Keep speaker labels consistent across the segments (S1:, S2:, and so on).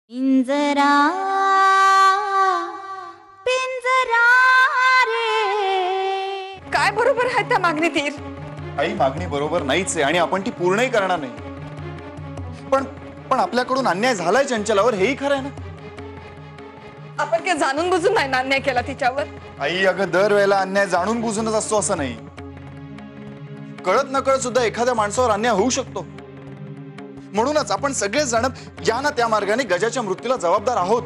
S1: पिंजरा पिंजरा रे.
S2: काय बरोबर आहे त्या मागणीत ईर?
S3: आई मागणी बरोबर नाहीच आहे आणि आपण ती पूर्णही करणार नाही. पण पण आपल्याकडून अन्याय झालाय चंचलावर, हेही खरं आहे ना.
S2: आपण काय जाणून बुजून नाही ना अन्याय केला तिच्यावर?
S3: आई अगं दरवेळेला अन्याय जाणून बुजूनच असतो असं नाही. कळत नकळत सुद्धा एखाद्या माणसावर अन्याय होऊ शकतो. म्हणूनच आपण सगळेच जण या ना त्या मार्गाने गजाच्या मृत्यूला जबाबदार आहोत.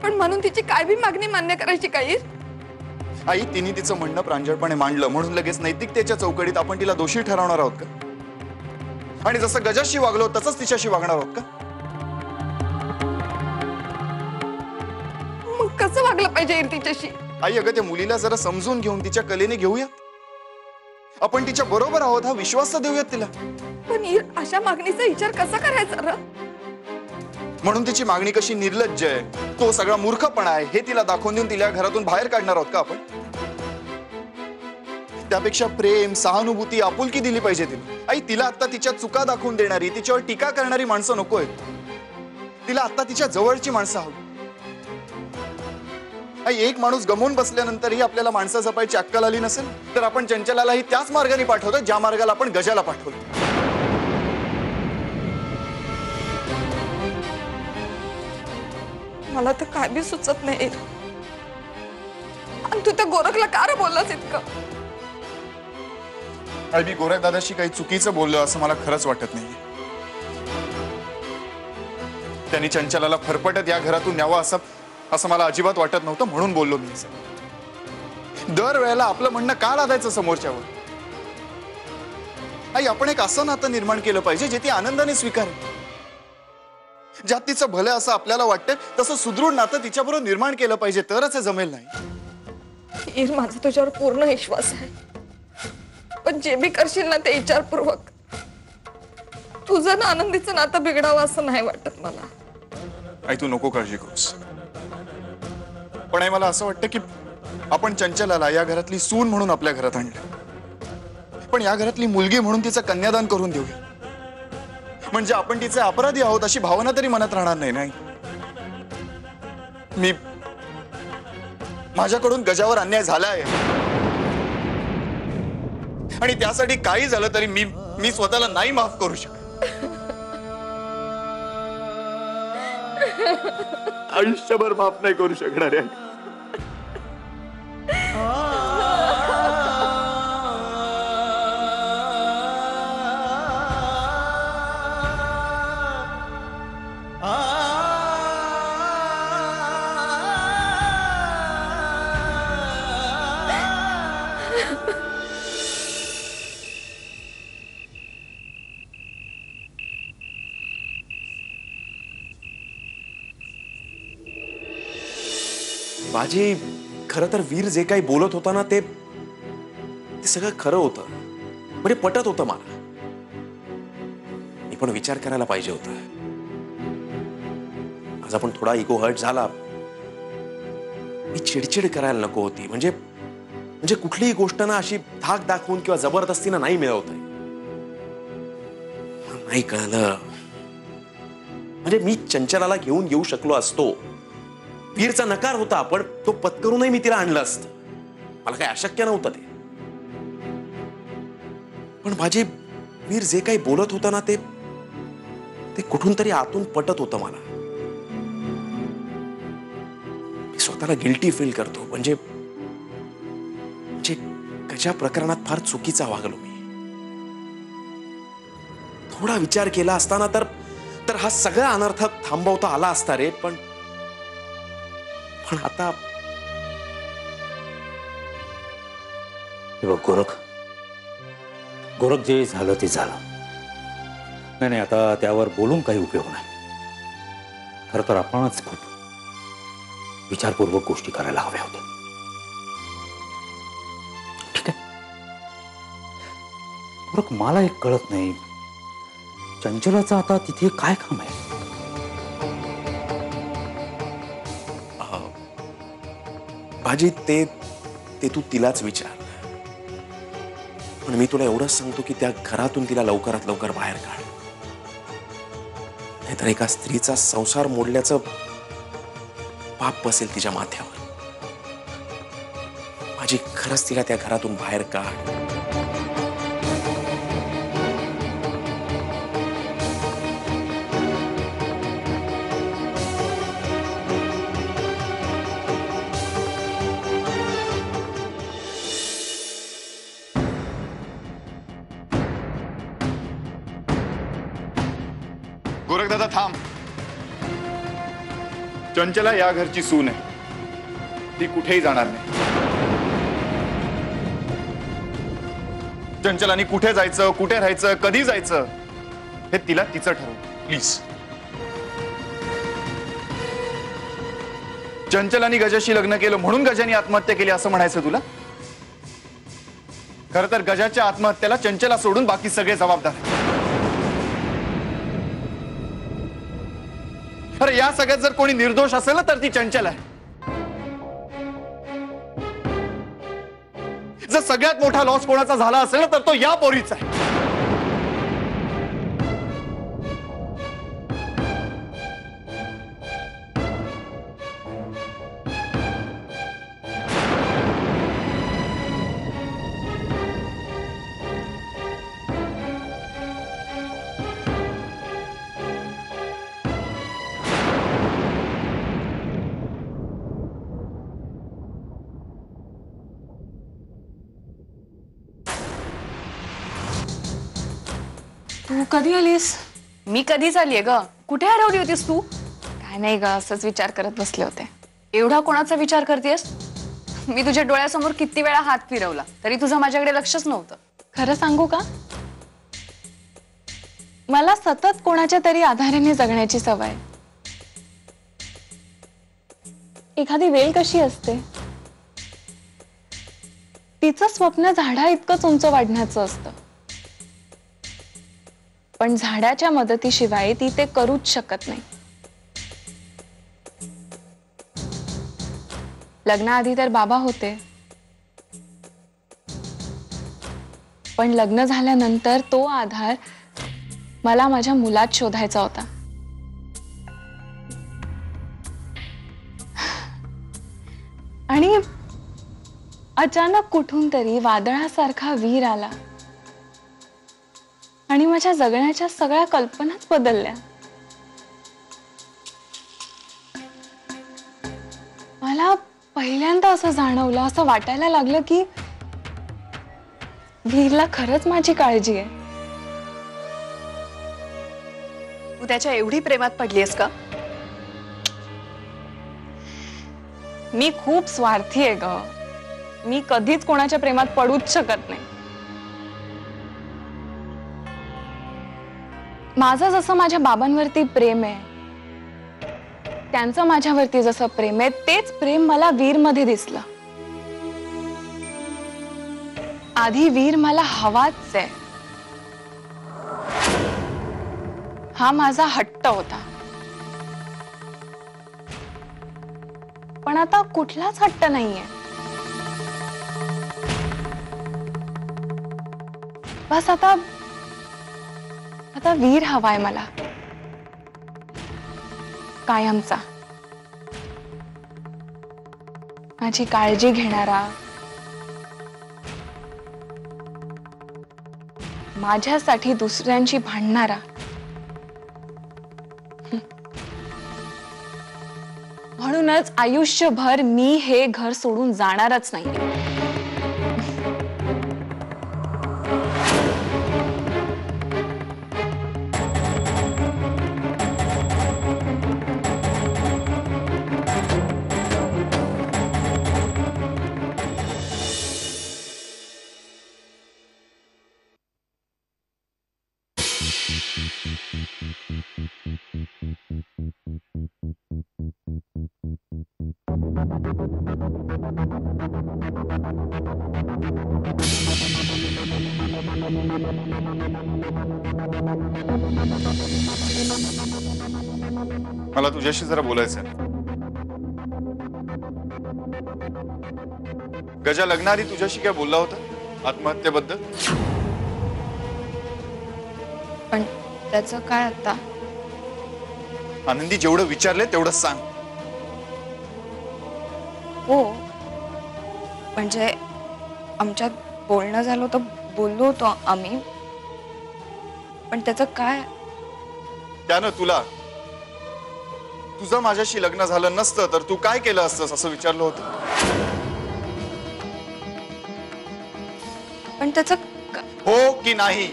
S2: पण म्हणून तिची काय बी मागणी मान्य करायची का ईर?
S3: आई तिने तिचं म्हणणं प्रांजळपणे मांडलं म्हणून लगेच नैतिकतेच्या चौकडीत आपण तिला दोषी ठरवणार आहोत का? आणि जसं गजाशी वागलो तसंच तिच्याशी वागणार आहोत का?
S2: मग कसं वागलं पाहिजे ईर तिच्याशी?
S3: आई अगं त्या मुलीला जरा समजून घेऊन तिच्या कलेने घेऊयात. आपण तिच्या बरोबर आहोत हा विश्वास देऊयात तिला.
S2: पण ईर अशा मागणीचा विचार कसा करायचा र?
S3: म्हणून तिची मागणी कशी निर्लज्ज आहे, तो सगळा मूर्खपणा आहे हे तिला दाखवून देऊन तिला घरातून बाहेर काढणार आहोत का आपण? त्यापेक्षा प्रेम, सहानुभूती, आपुलकी दिली पाहिजे तिला. आई तिला आता तिच्या चुका दाखवून देणारी, तिच्यावर टीका करणारी माणसं नकोय. तिला आता तिच्या जवळची माणसं हवी. आई एक माणूस गमवून बसल्यानंतरही आपल्याला माणसं जपायची अक्कल आली नसेल तर आपण चंचलालाही त्याच मार्गाने पाठवतो ज्या मार्गाला आपण गजाला पाठवलं.
S2: मला तर काय बी सुचत नाही ईर. आणि तू त्या गोरखला का रे बोललास इतकं?
S3: आई मी गोरख दादाशी काही चुकीचं बोललो असं मला खरंच वाटत नाही. त्यांनी चंचलाला फरफटत या घरातून न्यावं असं मला अजिबात वाटत नव्हतं म्हणून बोललो मी. दरवेळेला आपलं म्हणणं का लादायचं समोरच्यावर? आई आपण एक असं नातं निर्माण केलं पाहिजे जे ती आनंदाने स्वीकारेल. ज्यात तिचं भलं असं आपल्याला वाटतं तसं सुदृढ नातं तिच्याबरोबर निर्माण केलं पाहिजे तरच हे जमेल. नाही
S2: ईर माझा तुझ्यावर पूर्ण विश्वास आहे. पण जे बी करशील ना ते विचारपूर्वक. तुझं ना आनंदीचं नातं बिघडावं असं नाही वाटत मला.
S3: आई तू नको काळजी करूस. पण मला असं वाटतं की आपण चंचलाला या घरातली सून म्हणून आपल्या घरात आणलं, पण या घरातली मुलगी म्हणून तिचं कन्यादान करून देऊया. म्हणजे आपण तिचे अपराधी आहोत अशी भावना तरी मनात राहणार नाही. नाही मी माझ्याकडून गजावर अन्याय झालाय आणि त्यासाठी काही झालं तरी मी स्वतःला नाही माफ करू शकत. आयुष्यभर माफ नाही करू शकणार आहे.
S4: बाजी खरं तर वीर जे काही बोलत होता ना ते सगळं खरं होतं. म्हणजे पटत होतं मला. मी पण विचार करायला पाहिजे होता. आज आपण थोडा इगो हर्ट झाला. मी चिडचिड करायला नको होती. म्हणजे कुठलीही गोष्ट ना अशी धाक दाखवून किंवा जबरदस्तीनं नाही मिळवत आहे. नाही कळलं. म्हणजे मी चंचलाला घेऊन येऊ शकलो असतो. वीरचा नकार होता पण तो पत्करूनही मी तिला आणलं असतं. मला काही अशक्य नव्हतं ते. पण माझे वीर जे काही बोलत होता ना ते कुठून तरी आतून पटत होतं मला. मी स्वतःला गिल्टी फील करतो. म्हणजे गजा प्रकरणात फार चुकीचा वागलो मी. थोडा विचार केला असताना तर हा सगळा अनर्थ थांबवता आला असता रे. पण आता
S5: गोरख जे झालं ते झालं. नाही आता त्यावर बोलून काही उपयोग नाही. खरं तर आपणच खूप विचारपूर्वक गोष्टी करायला हव्या होत्या. ठीक आहे. गोरख मला एक कळत नाही, चंचलाचं आता तिथे काय काम आहे?
S4: बाजी ते तू तिलाच विचार. पण मी तुला एवढंच सांगतो की त्या घरातून तिला लवकरात लवकर बाहेर काढ. नाहीतर एका स्त्रीचा संसार मोडल्याचं पाप बसेल तिच्या माथ्यावर. माझी खरंच तिला त्या घरातून बाहेर काढ.
S3: गोरखदादा थांब. चंचला या घरची सून आहे, ती कुठेही जाणार नाही. चंचलानी कुठे जायचं, कुठे राहायचं, कधी जायचं हे तिला तिचं ठरव प्लीज. चंचलानी गजाशी लग्न केलं म्हणून गजाने आत्महत्या केली असं म्हणायचं तुला? खरं तर गजाच्या आत्महत्येला चंचला सोडून बाकी सगळे जबाबदार आहेत. अरे या सगळ्यात जर कोणी निर्दोष असेल ना तर ती चंचल आहे. जर सगळ्यात मोठा लॉस कोणाचा झाला असेल ना तर तो या पोरीचा आहे.
S2: तू कधी आलीस?
S6: मी कधीच आलीये ग. कुठे हरवली होतीस तू? काय नाही ग, असंच विचार करत बसले होते. एवढा कोणाचा विचार करतेस? मी तुझ्या डोळ्यासमोर किती वेळा हात फिरवला तरी तुझं माझ्याकडे लक्षच नव्हतं.
S2: खरं सांगू का, मला सतत कोणाच्या तरी आधाराने जगण्याची सवय. एखादी वेल कशी असते, तिचं स्वप्न झाडा इतकंच उंच वाढण्याचं असतं, पण झाडाच्या मदतीशिवाय ती ते करूच शकत नाही. लग्नाआधी तर बाबा होते, पण लग्न झाल्यानंतर तो आधार मला माझ्या मुलात शोधायचा होता. आणि अचानक कुठून तरी वादळासारखा वीर आला आणि माझ्या जगण्याच्या सगळ्या कल्पनाच बदलल्या. मला पहिल्यांदा असं जाणवलं, असं वाटायला लागलं की वीरला खरंच माझी काळजी आहे.
S6: तू त्याच्या एवढी प्रेमात पडलीयस का?
S2: मी खूप स्वार्थी आहे ग. मी कधीच कोणाच्या प्रेमात पडूच शकत नाही. माझं जसं माझ्या बाबांवरती प्रेम आहे, त्यांचं माझ्यावरती जसं प्रेम आहे, तेच प्रेम मला वीरमध्ये दिसलं. आधी वीर मला हवाच आहे, हा माझा हट्ट होता. पण आता कुठलाच हट्ट नाहीये. बस आता वीर हवाय मला, कायमचा. माझी काळजी घेणारा, माझ्यासाठी दुसऱ्यांशी भांडणारा. म्हणूनच आयुष्यभर मी हे घर सोडून जाणारच नाही.
S3: मला तुझ्याशी जरा बोलायचं आहे. गजा लग्नाआधी तुझ्याशी काय बोलला होता आत्महत्येबद्दल?
S2: पण त्याचं काय आता?
S3: आनंदी, जेवढं विचारले तेवढं सांग.
S6: हो, म्हणजे आमच्यात बोलणं झालं होतं, बोललो होतो आम्ही, पण त्याचं काय?
S3: त्यानं तुझं माझ्याशी लग्न झालं नसतं तर तू काय केलं असतंस असं विचारलं होतं.
S6: पण त्याचं
S3: हो की नाही?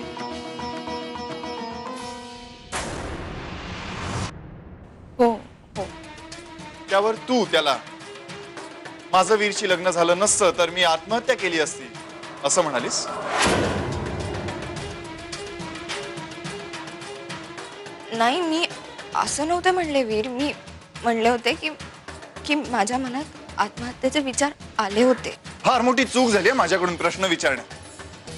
S6: हो हो.
S3: त्यावर तू त्याला माझं वीरशी लग्न झालं नसतं तर मी आत्महत्या केली असती असं म्हणालीस.
S6: नाही, मी असं नव्हते म्हणले वीर. मी म्हणले होते की माझ्या मनात आत्महत्येचे विचार आले होते.
S3: फार मोठी चूक झाली माझ्याकडून प्रश्न विचारण्यात.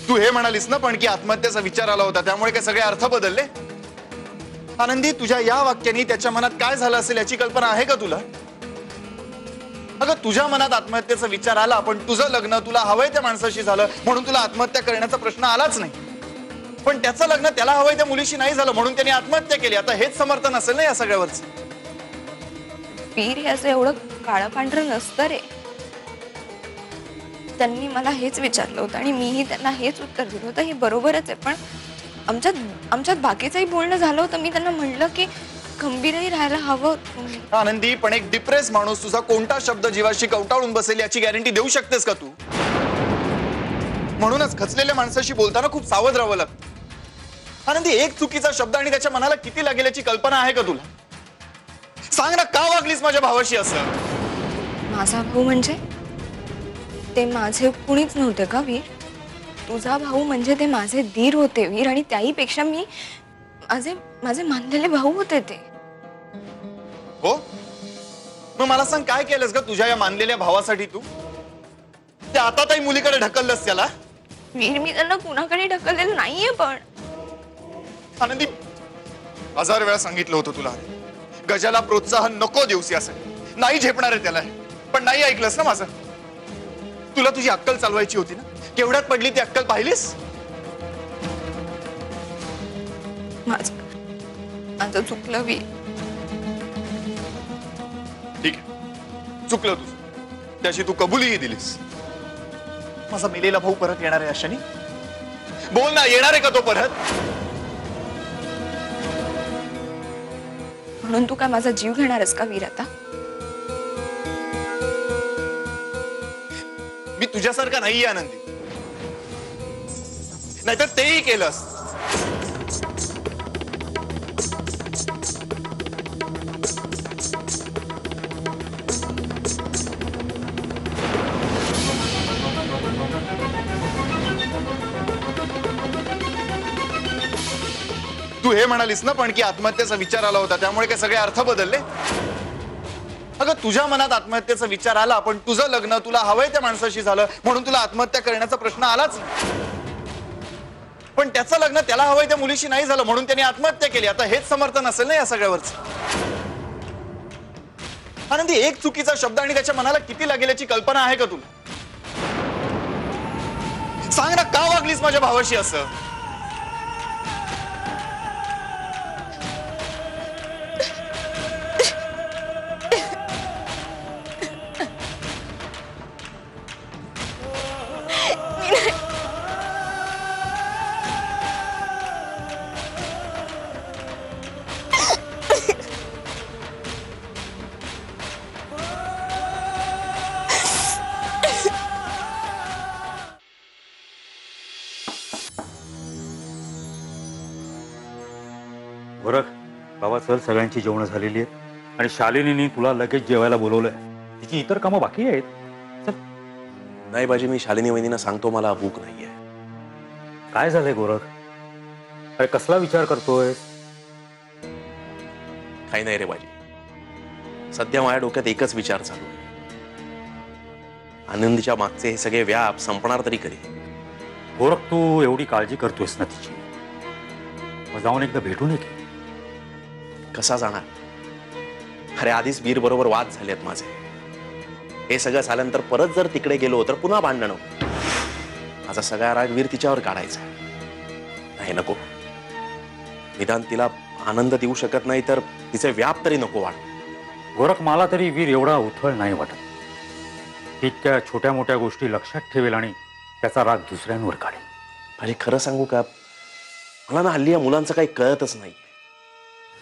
S3: तू हे म्हणालीस ना पण की आत्महत्येचा विचार आला होता, त्यामुळे काय सगळे अर्थ बदलले? आनंदी, तुझ्या या वाक्याने त्याच्या मनात काय झालं असेल याची कल्पना आहे का तुला? अगं, तुझ्या मनात आत्महत्येचा विचार आला पण तुझं लग्न तुला हवंय त्या माणसाशी झालं म्हणून तुला आत्महत्या करण्याचा प्रश्न आलाच नाही. पण त्याचं लग्न त्याला हवंय त्या मुलीशी नाही झालं म्हणून त्याने आत्महत्या केली. आता हेच समर्थन असेल ना या सगळ्यावरच?
S6: वीर हे असं एवढं काळं पांढरं नसतं रे. त्यांनी मला हेच विचारलं होतं आणि मीही त्यांना हेच उत्तर दिलं होतं. हे बरोबरच आहे, पण आमच्यात बाकीचंही बोलणं झालं होतं. मी त्यांना म्हणलं की खंबीरही राहायला हवं.
S3: आनंदी, पण एक डिप्रेस माणूस तुझा कोणता शब्द जीवाशी कवटाळून बसेल याची गॅरंटी देऊ शकतेस का तू? म्हणूनच खचलेल्या माणसाशी बोलताना खूप सावध राहावं लागतं. आनंदी, एक चुकीचा शब्द आणि त्याच्या मनाला किती लागेल याची कल्पना आहे का तुला? सांग ना, का वागलीस माझ्या भावाशी असं?
S6: माझा भाऊ म्हणजे ते माझे कुणीच नव्हते का वीर? तुझा भाऊ म्हणजे ते माझे दीर होते वीर, आणि त्याही पेक्षा मी माझे मानलेले भाऊ होते ते.
S3: हो, मग मला सांग, काय केलंस का तुझ्या या मानलेल्या भावासाठी तू? ते आता ताई मुलीकडे ढकललंस त्याला?
S6: वीर, मी त्यांना कुणाकडे ढकललेलं नाहीये. पण
S3: आनंदी, 1000 वेळा सांगितलं होतं तुला, गजाला प्रोत्साहन नको देऊस यासाठी. नाही झेपणार आहे त्याला, पण नाही ऐकलंस ना माझं. तुला तुझी अक्कल चालवायची होती ना. केवढ्यात पडली ती अक्कल, पाहिलीस?
S6: माझं चुकलं वीर.
S3: ठीक आहे, चुकलं तुझं. त्याची तू कबुलीही दिलीस. माझा मेलेला भाऊ परत येणार आहे अशाने? बोल ना, येणार आहे का तो परत?
S6: म्हणून तू काय माझा जीव घेणारस का वीर आता?
S3: मी तुझ्यासारखा नाहीये आनंदी, नाहीतर तेही केलंस. तू हे म्हणालीस ना पण की आत्महत्येचा विचार आला होता, त्यामुळे काय सगळे अर्थ बदलले? अगं, तुझ्या मनात आत्महत्येचा विचार आला पण तुझं लग्न तुला हवंय त्या माणसाशी झालं म्हणून तुला आत्महत्या करण्याचा प्रश्न आलाच नाही. पण त्याचं लग्न त्याला हवंय त्या मुलीशी नाही झालं म्हणून त्याने आत्महत्या केली. आता हेच समर्थन असेल ना या सगळ्यावरच? आनंदी, एक चुकीचा शब्द आणि त्याच्या मनाला किती लागेल याची कल्पना आहे का तुला? सांग ना, का वागलीस माझ्या भावाशी असं?
S5: गोरख, बाबा चल, सगळ्यांची जेवणं झालेली आहेत आणि शालिनीने तुला लगेच जेवायला बोलवलंय. तिची इतर कामं बाकी आहेत. चल.
S4: नाही बाजी, मी शालिनी वहिनींना सांगतो मला भूक नाहीये.
S5: काय झालंय गोरख? अरे कसला विचार करतोय?
S4: काही नाही रे बाजी, सध्या माझ्या डोक्यात एकच विचार चालू आहे. आनंदीच्या मागचे हे सगळे व्याप संपणार तरी कधी?
S5: गोरख, तू एवढी काळजी करतोयस ना तिची, मग जाऊन एकदा भेटून ये की.
S4: कसा जाणार? अरे, आधीच वीर बरोबर वाद झालेत माझे. हे सगळं झाल्यानंतर परत जर तिकडे गेलो तर पुन्हा भांडणं. माझा सगळा राग वीर तिच्यावर काढायचा. नाही, नको. निदान तिला आनंद देऊ शकत नाही तर तिचे व्याप तरी नको वाट.
S5: गोरख, मला तरी वीर एवढा उथळ नाही वाटत. इतक्या छोट्या मोठ्या गोष्टी लक्षात ठेवेल आणि त्याचा राग दुसऱ्यांवर काढेल.
S4: अरे खरं सांगू का, मला ना हल्ली या मुलांचं काही कळतच नाही.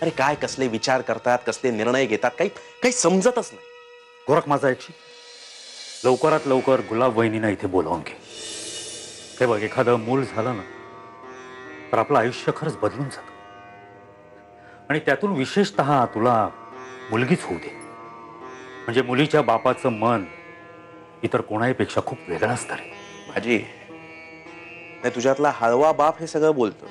S4: अरे काय कसले विचार करतात, कसले निर्णय घेतात, काही समजतच नाही.
S5: गोरख, माझा ऐकशी, लवकरात लवकर गुलाब वहिनीनं इथे बोलावून घे. हे बघ, एखादं मूल झालं ना तर आपलं आयुष्य खरंच बदलून जातं. आणि त्यातून विशेषतः तुला मुलगीच होऊ दे. म्हणजे मुलीच्या बापाचं मन इतर कोणाहीपेक्षा खूप वेगळं असतं रे.
S4: भाजी, नाही तुझ्यातला हळवा बाप हे सगळं बोलतो.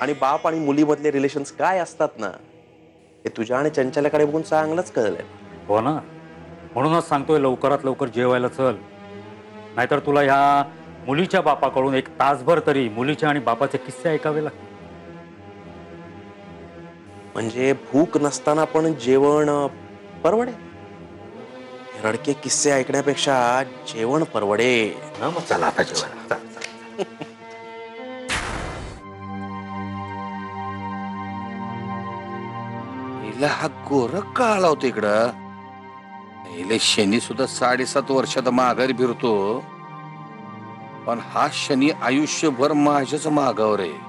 S4: आणि बाप आणि मुलीमधले रिलेशन्स काय असतात ना, हे तुझ्या आणि चंचल्याकडे बघून चांगलंच कळलंय.
S5: हो ना, म्हणूनच सांगतोय लवकरात लवकर जेवायला चल. नाहीतर तुला ह्या मुलीच्या बापाकडून एक तासभर तरी मुलीच्या आणि बापाचे किस्से ऐकावे लागतील.
S4: म्हणजे भूक नसताना पण जेवण परवडे. रडके किस्से ऐकण्यापेक्षा जेवण परवडे.
S5: ना मग चला आता जेवायला.
S7: हिला हा गोरख का आला होता इकडं? हिले शनी सुद्धा 7.5 वर्षात माघारी फिरतो, पण हा शनी आयुष्यभर माझ्याच मागावर आहे.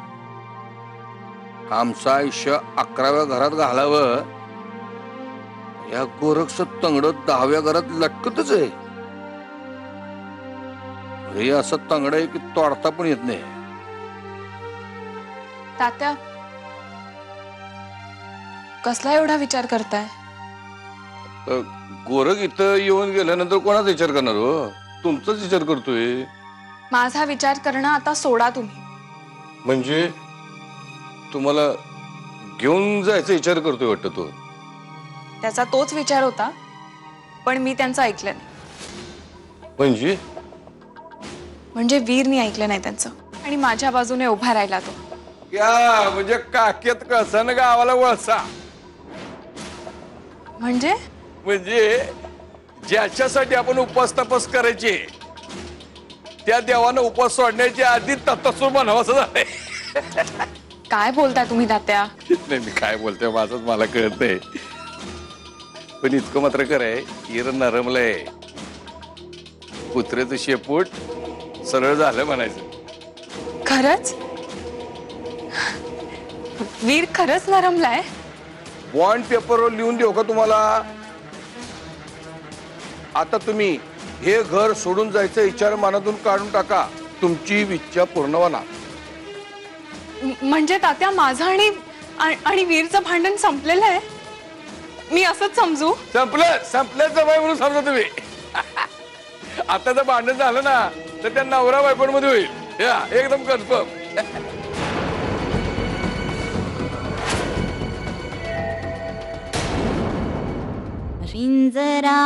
S7: आमचं आयुष्य 11व्या घरात घालावं, या गोरखचं तंगड 10व्या घरात लटकतच आहे. हे असं तंगड आहे की तोडता पण येत नाही.
S6: तात्या, कसला एवढा विचार करताय?
S7: गोरख इथं येऊन गेल्यानंतर कोणाचा विचार करणार हो? तुमचाच विचार करतोय.
S6: माझा विचार करणं आता सोडा तुम्ही.
S7: म्हणजे तुम्हाला घेऊन जायचा विचार करतोय वाटतं तो?
S6: त्याचा तोच विचार होता, पण मी त्यांचं ऐकलं नाही. म्हणजे वीरनी ऐकलं नाही त्यांचं आणि माझ्या बाजूने उभा राहिला तो.
S7: या म्हणजे काक्यात कसा ना गावाला वळसा.
S6: म्हणजे
S7: ज्याच्यासाठी आपण उपास तपास करायचे त्या देवानं उपास सोडण्याच्या आधी तत्सुर म्हणावं असं झालंय.
S6: काय बोलताय तुम्ही तात्या?
S7: नाही, मी काय बोलतोय माझंच मला कळत नाही. पण इतकं मात्र कराय, हिर नरमलंय. कुत्र्याचं शेपूट सरळ झालं म्हणायचं.
S6: खरंच? वीर खरंच नरमलाय?
S7: बॉन्ड पेपरवर लिहून देऊ का तुम्हाला? आता तुम्ही हे घर सोडून जायचं विचार मनातून काढून टाका. तुमची इच्छा पूर्ण होणार.
S6: म्हणजे तात्या, माझं आणि वीरचं भांडण संपलेलं आहे? मी असंच समजू?
S7: संपलं जमाय म्हणून समजा तुम्ही. आता जर भांडण झालं ना तर त्या नवरा बायकोमध्ये होईल. या एकदम कन्फर्म.
S1: रिंजरा